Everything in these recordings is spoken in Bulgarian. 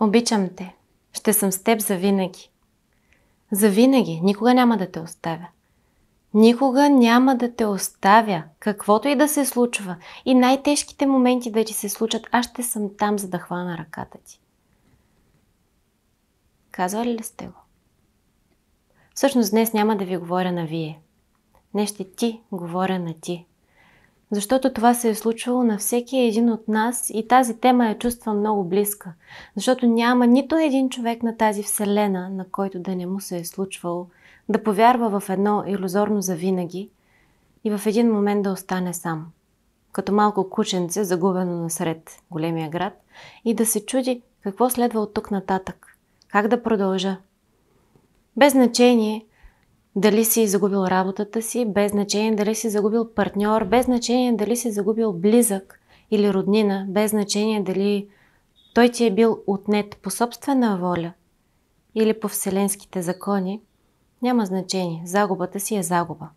Обичам те. Ще съм с теб завинаги. Завинаги. Никога няма да те оставя. Никога няма да те оставя. Каквото и да се случва. И най-тежките моменти да ти се случат, аз ще съм там, за да хвана ръката ти. Казвали ли сте го? Всъщност днес няма да ви говоря на вие. Днес ще ти говоря на ти. Защото това се е случвало на всеки един от нас и тази тема я чувствам много близка. Защото няма нито един човек на тази вселена, на който да не му се е случвало да повярва в едно илюзорно завинаги и в един момент да остане сам. Като малко кученце, загубено насред големия град и да се чуди какво следва от тук нататък. Как да продължа? Без значение дали си загубил работата си, без значение дали си загубил партньор, без значение дали си загубил близък или роднина, без значение дали той ти е бил отнет по собствена воля или по вселенските закони, няма значение. Загубата си е загуба.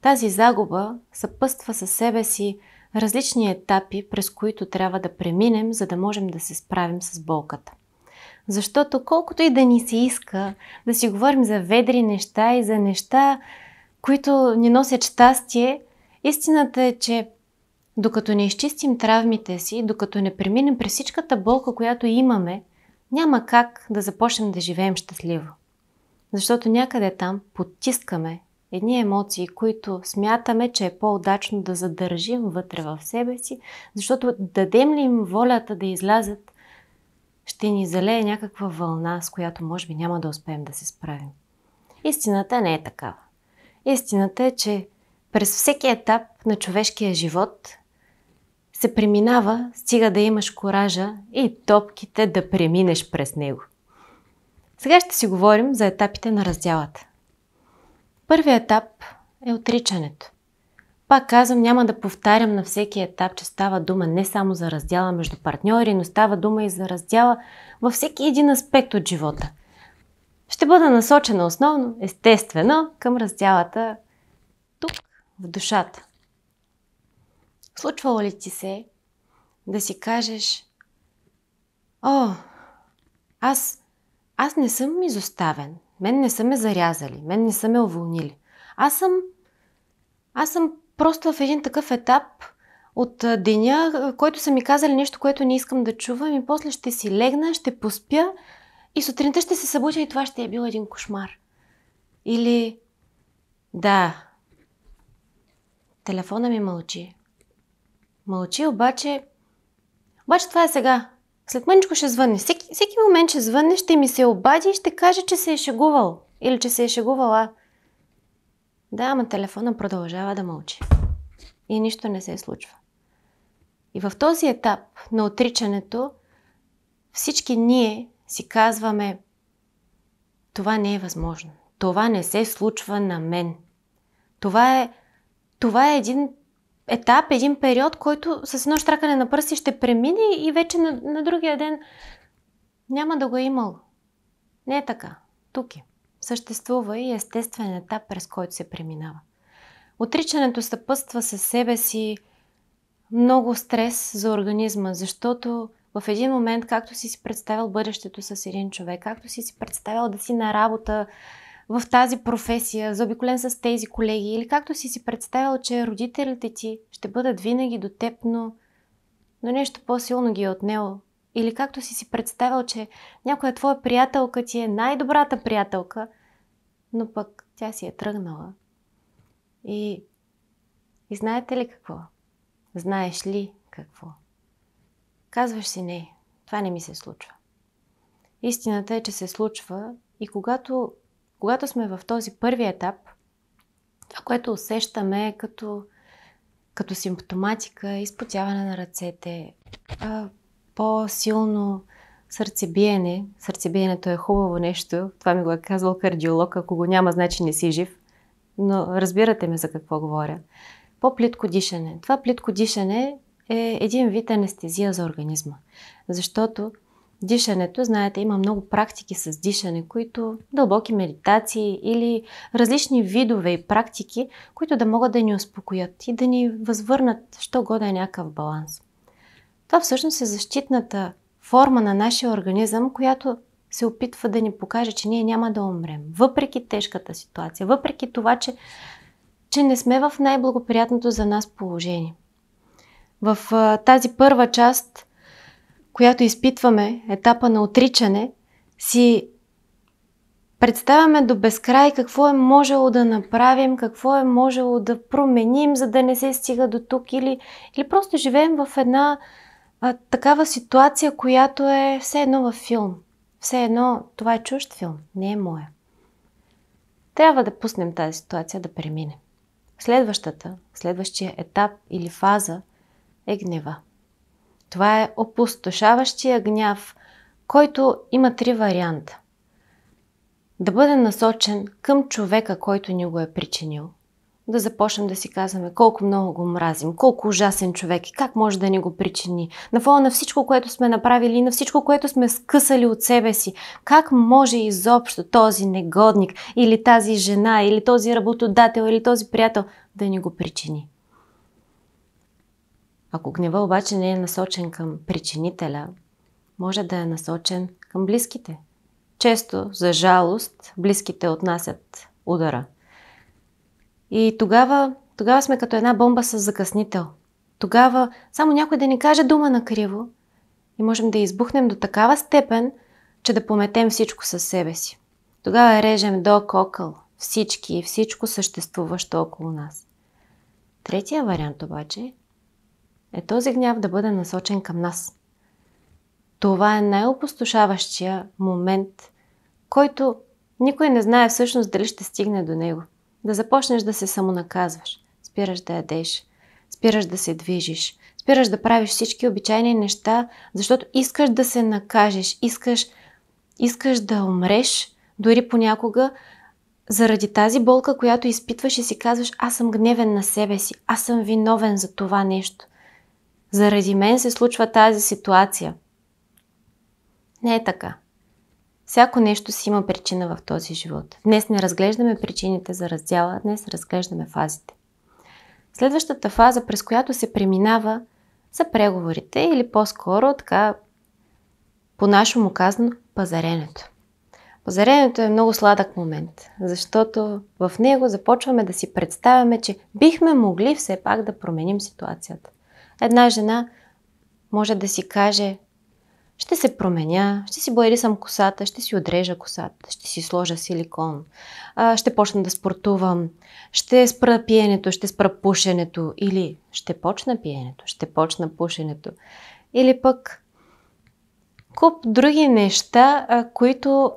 Тази загуба съпътства със себе си различни етапи, през които трябва да преминем, за да можем да се справим с болката. Защото колкото и да ни се иска да си говорим за ведри неща и за неща, които ни носят щастие, истината е, че докато не изчистим травмите си, докато не преминем през всичката болка, която имаме, няма как да започнем да живеем щастливо. Защото някъде там потискаме едни емоции, които смятаме, че е по-удачно да задържим вътре в себе си, защото дадем ли им волята да излязат, ще ни залее някаква вълна, с която може би няма да успеем да се справим. Истината не е такава. Истината е, че през всеки етап на човешкия живот се преминава, стига да имаш коража и топките да преминеш през него. Сега ще си говорим за етапите на раздялата. Първият етап е отричането. Пак казвам, няма да повтарям на всеки етап, че става дума не само за раздяла между партньори, но става дума и за раздяла във всеки един аспект от живота. Ще бъда насочена основно, естествено, към раздялата тук, в душата. Случвало ли ти се да си кажеш: "О, аз не съм изоставен, мен не са ме зарязали, мен не са ме уволнили. Аз съм просто в един такъв етап от деня, който са ми казали нещо, което не искам да чувам и после ще си легна, ще поспя и сутринта ще се събудя и това ще е бил един кошмар." Или да, телефона ми мълчи. Мълчи, обаче това е сега. След мъничко ще звънне. Всеки момент ще звънне, ще ми се обади и ще каже, че се е шегувал. Или че се е шегувала. Да, ама телефона продължава да мълчи. И нищо не се случва. И в този етап на отричането всички ние си казваме: "Това не е възможно. Това не се случва на мен." Това е един етап, един период, който с едно щракане на пръсти ще премине и вече на другия ден няма да го е имало. Не е така. Тук е. Съществува и естествен етап, през който се преминава. Отричането съпътства със себе си много стрес за организма, защото в един момент, както си представил бъдещето с един човек, както си представил да си на работа в тази професия, заобиколен с тези колеги, или както си представил, че родителите ти ще бъдат винаги до теб, но нещо по-силно ги е отнело. Или както си представил, че някоя твоя приятелка ти е най-добрата приятелка, но пък тя си е тръгнала. И знаете ли какво? Знаеш ли какво? Казваш си: "Не, това не ми се случва." Истината е, че се случва и когато сме в този първи етап, това, което усещаме е като симптоматика, изпотяване на ръцете, по-силно сърцебиене. Сърцебиенето е хубаво нещо, това ми го е казал кардиолог, ако го няма, значи не си жив, но разбирате ме за какво говоря. По-плитко дишане. Това плитко дишане е един вид анестезия за организма, защото дишането, знаете, има много практики с дишане, които дълбоки медитации или различни видове и практики, които да могат да ни успокоят и да ни възвърнат, що годе е някакъв баланс. Това всъщност е защитната форма на нашия организъм, която се опитва да ни покаже, че ние няма да умрем. Въпреки тежката ситуация, въпреки това, че не сме в най-благоприятното за нас положение. В тази първа част, която изпитваме, етапа на отричане, си представяме до безкрай какво е можело да направим, какво е можело да променим, за да не се стига до тук, или просто живеем в една такава ситуация, която е все едно във филм. Все едно това е чужд филм, не е моя. Трябва да пуснем тази ситуация да премине. Следващия етап или фаза е гнева. Това е опустошаващия гняв, който има 3 варианта. Да бъде насочен към човека, който ни го е причинил. Да започнем да си казваме колко много го мразим, колко ужасен човек и как може да ни го причини. На фона на всичко, което сме направили и на всичко, което сме скъсали от себе си. Как може изобщо този негодник или тази жена, или този работодател, или този приятел да ни го причини? Ако гнева обаче не е насочен към причинителя, може да е насочен към близките. Често, за жалост, близките отнасят удара. И тогава сме като една бомба с закъснител. Тогава само някой да ни каже дума накриво и можем да избухнем до такава степен, че да пометем всичко със себе си. Тогава режем до кокъл всички и всичко съществуващо около нас. Третия вариант обаче е този гняв да бъде насочен към нас. Това е най-опустошаващия момент, който никой не знае всъщност дали ще стигне до него. Да започнеш да се самонаказваш, спираш да ядеш, спираш да се движиш, спираш да правиш всички обичайни неща, защото искаш да се накажеш, искаш да умреш, дори понякога заради тази болка, която изпитваш и си казваш: аз съм гневен на себе си, аз съм виновен за това нещо. Заради мен се случва тази ситуация. Не е така. Всяко нещо си има причина в този живот. Днес не разглеждаме причините за раздяла, днес разглеждаме фазите. Следващата фаза, през която се преминава, са преговорите или по-скоро, така по-нашому казано, пазаренето. Пазаренето е много сладък момент, защото в него започваме да си представяме, че бихме могли все пак да променим ситуацията. Една жена може да си каже: ще се променя, ще си боядисам косата, ще си отрежа косата, ще си сложа силикон, ще почна да спортувам, ще спра пиенето, ще спра пушенето, или ще почна пиенето, ще почна пушенето, или пък куп други неща, които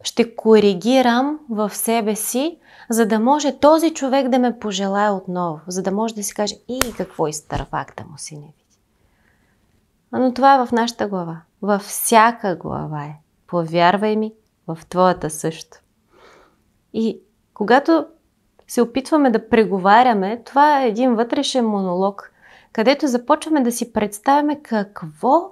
ще коригирам в себе си, за да може този човек да ме пожелае отново, за да може да си каже: и какво изтървах да му се не види. Но това е в нашата глава. Във всяка глава е. Повярвай ми, в твоята също. И когато се опитваме да преговаряме, това е един вътрешен монолог, където започваме да си представяме какво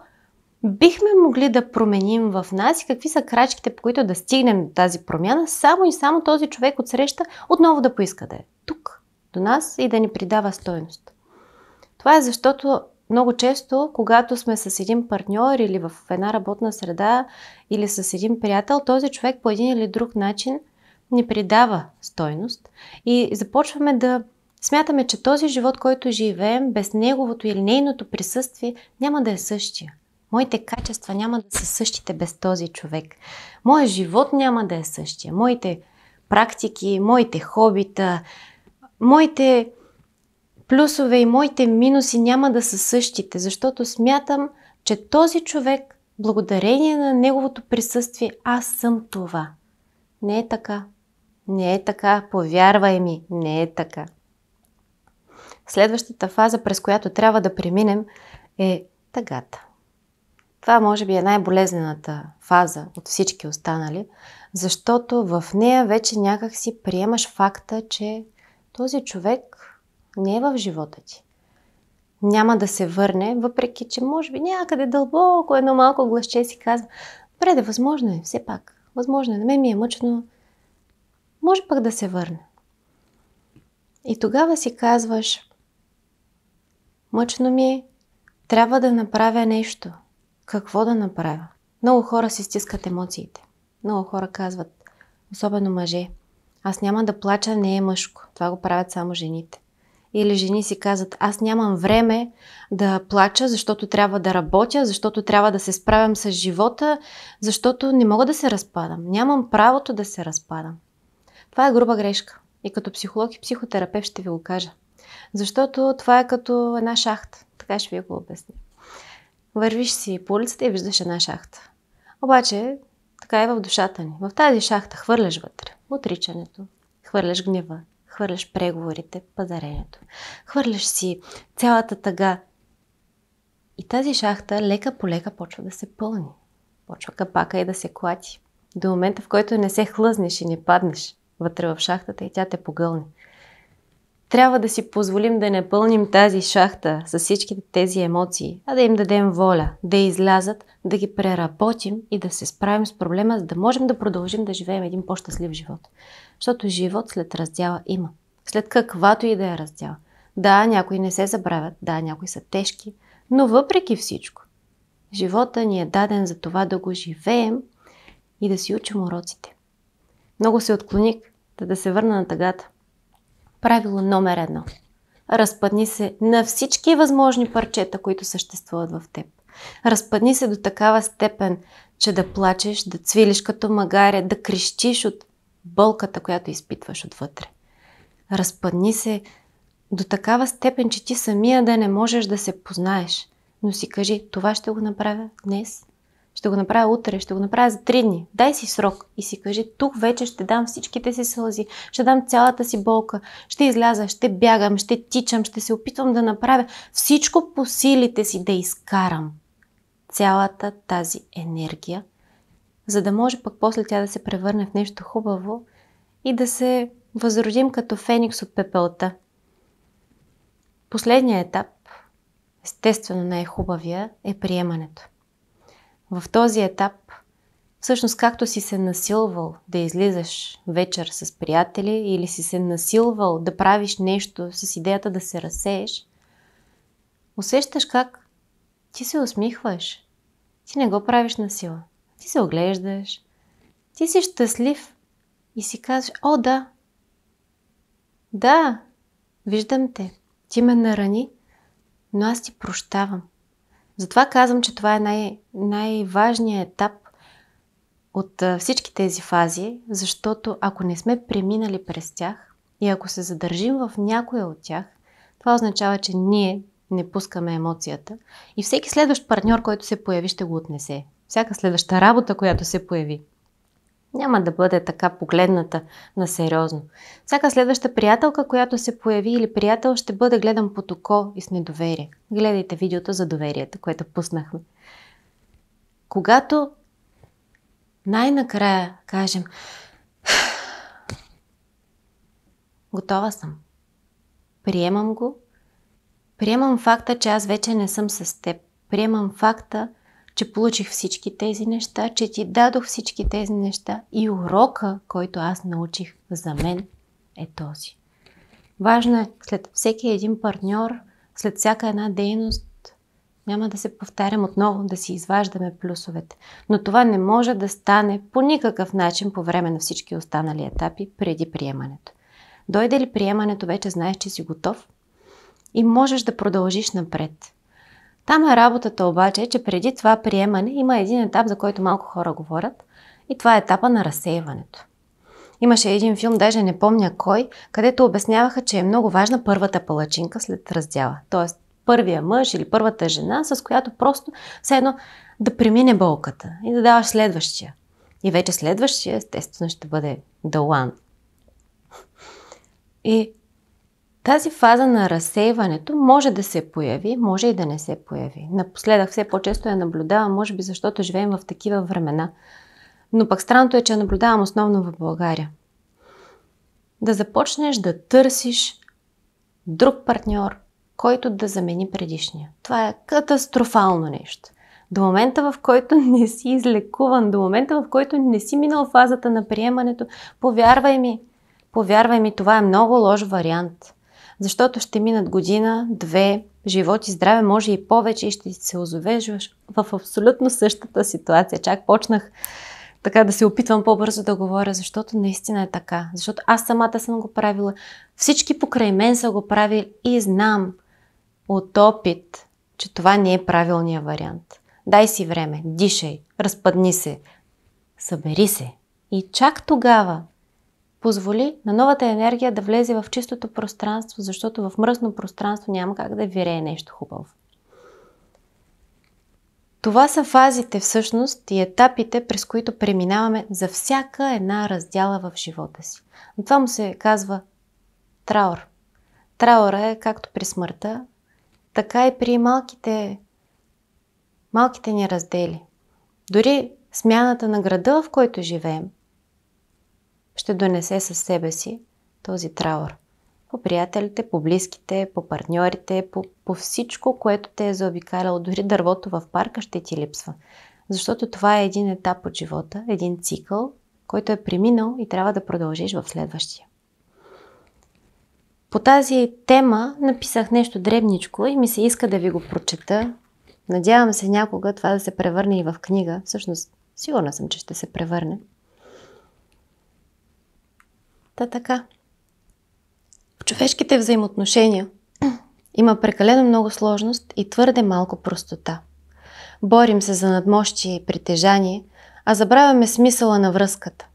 бихме могли да променим в нас и какви са крачките, по които да стигнем до тази промяна, само и само този човек отсреща отново да поиска да е тук, до нас, и да ни придава стойност. Това е защото много често, когато сме с един партньор или в една работна среда или с един приятел, този човек по един или друг начин ни придава стойност и започваме да смятаме, че този живот, който живеем, без неговото или нейното присъствие, няма да е същия. Моите качества няма да са същите без този човек. Моят живот няма да е същия. Моите практики, моите хобита, моите плюсове и моите минуси няма да са същите, защото смятам, че този човек, благодарение на неговото присъствие, аз съм това. Не е така. Не е така. Повярвай ми, не е така. Следващата фаза, през която трябва да преминем, е тъгата. Това може би е най-болезнената фаза от всички останали, защото в нея вече някак си приемаш факта, че този човек не е в живота ти. Няма да се върне, въпреки че може би някъде дълбоко едно малко гласче си казва: добре, да, възможно е, все пак. Възможно е, на мен ми е мъчно. Може пък да се върне. И тогава си казваш: мъчно ми е, трябва да направя нещо. какво да направя? Много хора си стискат емоциите. Много хора казват, особено мъже, аз няма да плача, не е мъжко. Това го правят само жените. Или жени си казват, аз нямам време да плача, защото трябва да работя, защото трябва да се справям с живота, защото не мога да се разпадам. Нямам правото да се разпадам. Това е груба грешка. И като психолог и психотерапевт ще ви го кажа. Защото това е като една шахта. Така ще ви го обясня. Вървиш си по улицата и виждаш една шахта. Обаче, така е в душата ни. В тази шахта хвърляш вътре отричането, хвърляш гнева, хвърляш преговорите, пазарението. Хвърляш си цялата тъга. И тази шахта лека по лека почва да се пълни. Почва капака и да се клати. До момента, в който не се хлъзнеш и не паднеш вътре в шахтата и тя те погълне. Трябва да си позволим да не пълним тази шахта с всичките тези емоции, а да им дадем воля, да излязат, да ги преработим и да се справим с проблема, за да можем да продължим да живеем един по-щастлив живот. Защото живот след раздяла има. След каквато и да е раздяла. Да, някои не се забравят, да, някои са тежки, но въпреки всичко, живота ни е даден за това да го живеем и да си учим уроците. Много се отклоних, да се върна на тъгата. Правило номер 1. Разпадни се на всички възможни парчета, които съществуват в теб. Разпадни се до такава степен, че да плачеш, да цвилиш като магаря, да крещиш от болката, която изпитваш отвътре. Разпадни се до такава степен, че ти самия да не можеш да се познаеш. Но си кажи, това ще го направя днес, ще го направя утре, ще го направя за 3 дни. Дай си срок и си кажи, тук вече ще дам всичките си сълзи, ще дам цялата си болка, ще изляза, ще бягам, ще тичам, ще се опитвам да направя всичко по силите си да изкарам цялата тази енергия, за да може пък после тя да се превърне в нещо хубаво и да се възродим като феникс от пепелта. Последният етап, естествено най-хубавия, е приемането. В този етап, всъщност както си се насилвал да излизаш вечер с приятели или си се насилвал да правиш нещо с идеята да се разсееш, усещаш как ти се усмихваш. Ти не го правиш на сила. Ти се оглеждаш. Ти си щастлив и си казваш, о да, виждам те. Ти ме нарани, но аз ти прощавам. Затова казвам, че това е най-важният етап от всички тези фази, защото ако не сме преминали през тях и ако се задържим в някоя от тях, това означава, че ние не пускаме емоцията и всеки следващ партньор, който се появи, ще го отнесе. Всяка следваща работа, която се появи, няма да бъде така погледната на сериозно. Всяка следваща приятелка, която се появи или приятел, ще бъде гледан под око и с недоверие. Гледайте видеото за доверието, което пуснахме. Когато най-накрая кажем готова съм, приемам го, приемам факта, че аз вече не съм с теб, приемам факта, че получих всички тези неща, че ти дадох всички тези неща и урока, който аз научих за мен е този. Важно е след всеки един партньор, след всяка една дейност, няма да се повтарям отново, да си изваждаме плюсовете. Но това не може да стане по никакъв начин по време на всички останали етапи преди приемането. Дойде ли приемането, вече знаеш, че си готов и можеш да продължиш напред. Там е работата обаче, че преди това приемане има един етап, за който малко хора говорят, и това е етапа на разсейването. Имаше един филм, даже не помня кой, където обясняваха, че е много важна първата палачинка след раздяла. Тоест първия мъж или първата жена, с която просто все едно да премине болката и да даваш следващия. И вече следващия, естествено, ще бъде the one. И тази фаза на разсейването може да се появи, може и да не се появи. Напоследък все по-често я наблюдавам, може би защото живеем в такива времена. Но пък странното е, че я наблюдавам основно в България. Да започнеш да търсиш друг партньор, който да замени предишния. Това е катастрофално нещо. До момента, в който не си излекуван, до момента, в който не си минал фазата на приемането, повярвай ми, това е много лош вариант. Защото ще минат година, две, живот и здраве, може и повече и ще се озовеш в абсолютно същата ситуация. Чак почнах така да се опитвам по-бързо да говоря, защото наистина е така. Защото аз самата съм го правила, всички покрай мен са го правили и знам от опит, че това не е правилният вариант. Дай си време, дишай, разпадни се, събери се и чак тогава позволи на новата енергия да влезе в чистото пространство, защото в мръсно пространство няма как да вирее нещо хубаво. Това са фазите всъщност и етапите, през които преминаваме за всяка една раздяла в живота си. Но това му се казва траур. Траура е както при смъртта, така и при малките ни раздели. Дори смяната на града, в който живеем, ще донесе със себе си този траур. По приятелите, по близките, по партньорите, по всичко, което те е заобикаляло. Дори дървото в парка ще ти липсва. Защото това е един етап от живота, един цикъл, който е преминал и трябва да продължиш в следващия. По тази тема написах нещо дребничко и ми се иска да ви го прочета. Надявам се някога това да се превърне и в книга. Всъщност, сигурна съм, че ще се превърне. Така. В човешките взаимоотношения има прекалено много сложност и твърде малко простота. Борим се за надмощие и притежание, а забравяме смисъла на връзката.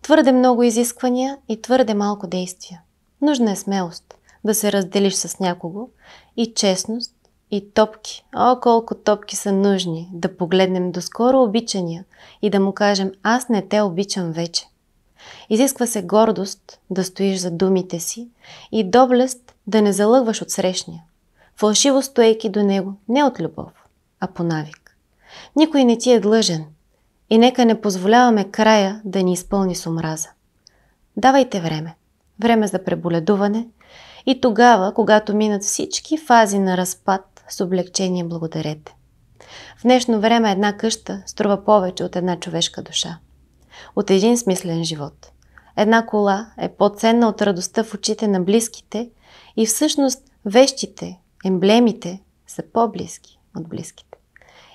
Твърде много изисквания и твърде малко действия. Нужна е смелост да се разделиш с някого и честност и топки. О, колко топки са нужни да погледнем доскоро обичания и да му кажем: аз не те обичам вече. Изисква се гордост да стоиш за думите си и доблест да не залъгваш от срещния, фалшиво стоейки до него не от любов, а по навик. Никой не ти е длъжен и нека не позволяваме края да ни изпълни с омраза. Давайте време за преболедуване и тогава, когато минат всички фази на разпад, с облегчение благодарете. В днешно време една къща струва повече от една човешка душа, от един смислен живот. Една кола е по-ценна от радостта в очите на близките и всъщност вещите, емблемите са по-близки от близките.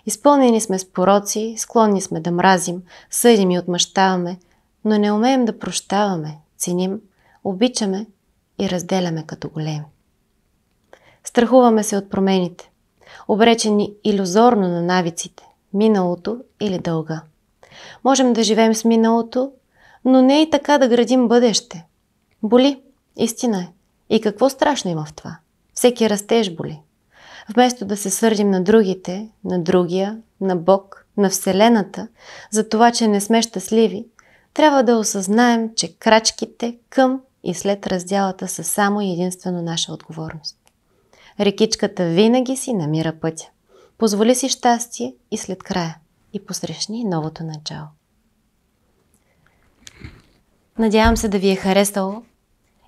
Изпълнени сме с пороци, склонни сме да мразим, съдим и отмъщаваме, но не умеем да прощаваме, ценим, обичаме и разделяме като големи. Страхуваме се от промените, обречени илюзорно на навиците, миналото или дълга. Можем да живеем с миналото, но не и така да градим бъдеще. Боли, истина е. И какво страшно има в това? Всеки растеж боли. Вместо да се сърдим на другите, на другия, на Бог, на Вселената, за това, че не сме щастливи, трябва да осъзнаем, че крачките към и след раздялата са само и единствено наша отговорност. Рекичката винаги си намира пътя. Позволи си щастие и след края и посрещни новото начало. Надявам се да ви е харесало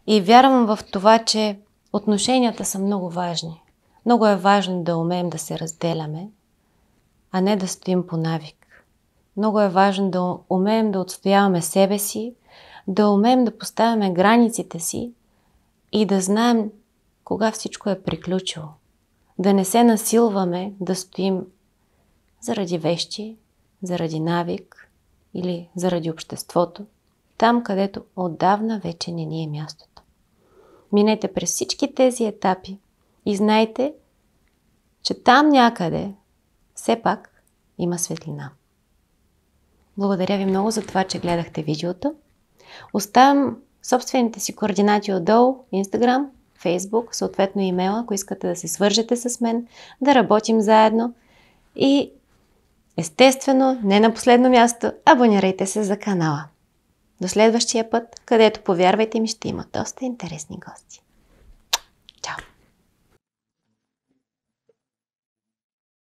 и вярвам в това, че отношенията са много важни. Много е важно да умеем да се разделяме, а не да стоим по навик. Много е важно да умеем да отстояваме себе си, да умеем да поставяме границите си и да знаем кога всичко е приключило. Да не се насилваме да стоим заради вещи, заради навик или заради обществото, там където отдавна вече не ни е мястото. Минете през всички тези етапи и знайте, че там някъде все пак има светлина. Благодаря ви много за това, че гледахте видеото. Оставям собствените си координати отдолу, Instagram, Facebook, съответно имейла, ако искате да се свържете с мен, да работим заедно и естествено, не на последно място, абонирайте се за канала. До следващия път, където, повярвайте ми, ще има доста интересни гости.